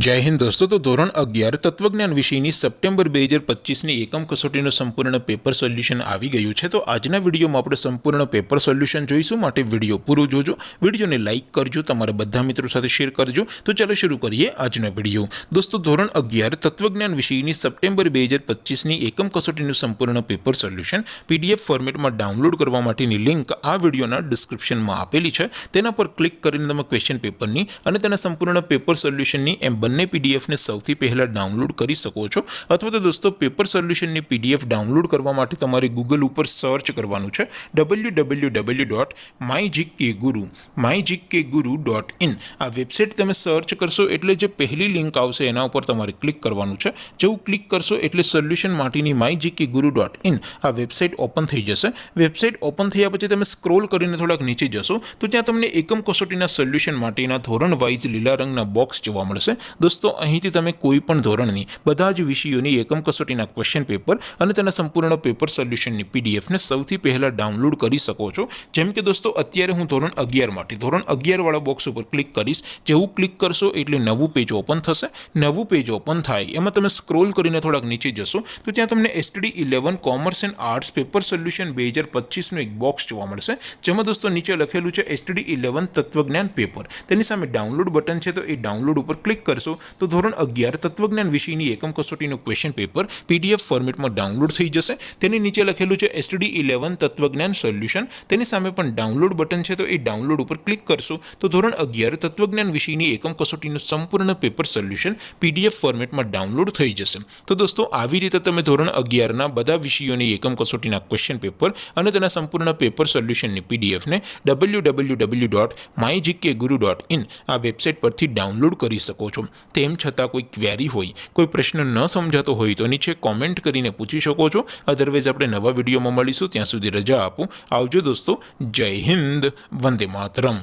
जय हिंद दोस्तों। तो धोरण 11 तत्वज्ञान विषयની સપ્ટેમ્બર 2025ની એકમ કસોટીનું સંપૂર્ણ પેપર સોલ્યુશન આવી ગયું છે। તો આજના વિડીયોમાં આપણે સંપૂર્ણ પેપર સોલ્યુશન જોઈશું, માટે વિડીયો પૂરો જોજો, વિડીયોને લાઇક કરજો, તમારા બધા મિત્રો સાથે શેર કરજો। તો ચાલો શરૂ કરીએ આજનો વિડીયો। દોસ્તો, ધોરણ 11 તત્વજ્ઞાન વિષયની સપ્ટેમ્બર 2025ની એકમ કસોટીનું સંપૂર્ણ પેપર સોલ્યુશન પીડીએફ ફોર્મેટમાં ડાઉનલોડ કરવા માટેની લિંક આ વિડીયોના ડિસ્ક્રિપ્શનમાં આપેલી છે। તેના પર ક્લિક કરીને તમે ક્વેશ્ચન પેપરની અને તેના સંપૂર્ણ પેપર સોલ્યુશનની બંને પીડીએફને સૌથી પહેલાં ડાઉનલોડ કરી શકો છો। અથવા તો દોસ્તો, પેપર સોલ્યુશનની પીડીએફ ડાઉનલોડ કરવા માટે તમારે ગૂગલ ઉપર સર્ચ કરવાનું છે www.mygkguru.in। આ વેબસાઇટ તમે સર્ચ કરશો એટલે જે પહેલી લિંક આવશે એના ઉપર તમારે ક્લિક કરવાનું છે। જેવું ક્લિક કરશો એટલે સોલ્યુશન માટેની mygkguru.in આ વેબસાઇટ ઓપન થઈ જશે। વેબસાઇટ ઓપન થયા પછી તમે સ્ક્રોલ કરીને થોડાક નીચે જશો તો ત્યાં તમને એકમ કસોટીના સોલ્યુશન માટેના ધોરણ વાઇઝ લીલા રંગના બોક્સ જોવા મળશે। दोस्तों, અહીંથી તમે કોઈ પણ ધોરણની બધા જ વિષયોની એકમ કસોટીના ક્વેશ્ચન પેપર અને તેના સંપૂર્ણ પેપર સોલ્યુશનની પીડીએફને સૌથી પહેલાં ડાઉનલોડ કરી શકો છો। જેમ કે દોસ્તો, અત્યારે હું ધોરણ 11 માટે ધોરણ 11 વાળા બોક્સ ઉપર ક્લિક કરીશ। જેવું ક્લિક કરશો એટલે નવું પેજ ઓપન થશે। નવું પેજ ઓપન થાય એમાં તમે સ્ક્રોલ કરીને થોડાક નીચે જશો તો ત્યાં તમને STD 11 commerce and arts paper solution 2025નું એક બોક્સ જોવા મળશે। જેમાં દોસ્તો નીચે લખેલું છે STD 11 તત્વજ્ઞાન પેપર। તેની સામે ડાઉનલોડ બટન છે, તો એ ડાઉનલોડ ઉપર ક્લિક કરશો तो ધોરણ 11 તત્વજ્ઞાન વિષયની એકમ કસોટીનું ક્વેશ્ચન પેપર પીડીએફ ફોર્મેટમાં ડાઉનલોડ થઈ જશે। તેની નીચે લખેલું છે STD 11 તત્વજ્ઞાન સોલ્યુશન। તેની સામે પણ ડાઉનલોડ બટન છે, તો એ ડાઉનલોડ ઉપર ક્લિક કરશો તો ધોરણ 11 તત્વજ્ઞાન વિષયની એકમ કસોટીનું સંપૂર્ણ પેપર સોલ્યુશન પીડીએફ ફોર્મેટમાં ડાઉનલોડ થઈ જશે। તો દોસ્તો, આવી રીતે તમે ધોરણ 11ના બધા વિષયોની એકમ કસોટીના ક્વેશ્ચન પેપર અને તેના સંપૂર્ણ પેપર સોલ્યુશનની પીડીએફને www.mygkguru.in આ વેબસાઇટ પરથી ડાઉનલોડ કરી શકો છો। તેમ છતાં કોઈ ક્વેરી હોય, કોઈ પ્રશ્ન ન સમજાતો હોય તો નીચે કોમેન્ટ કરીને પૂછી શકો છો। અધરવાઇઝ આપણે નવા વિડીયોમાં મળીશું, ત્યાં સુધી રજા આપો। આવજો દોસ્તો, જય હિન્દ, વંદે માતરમ।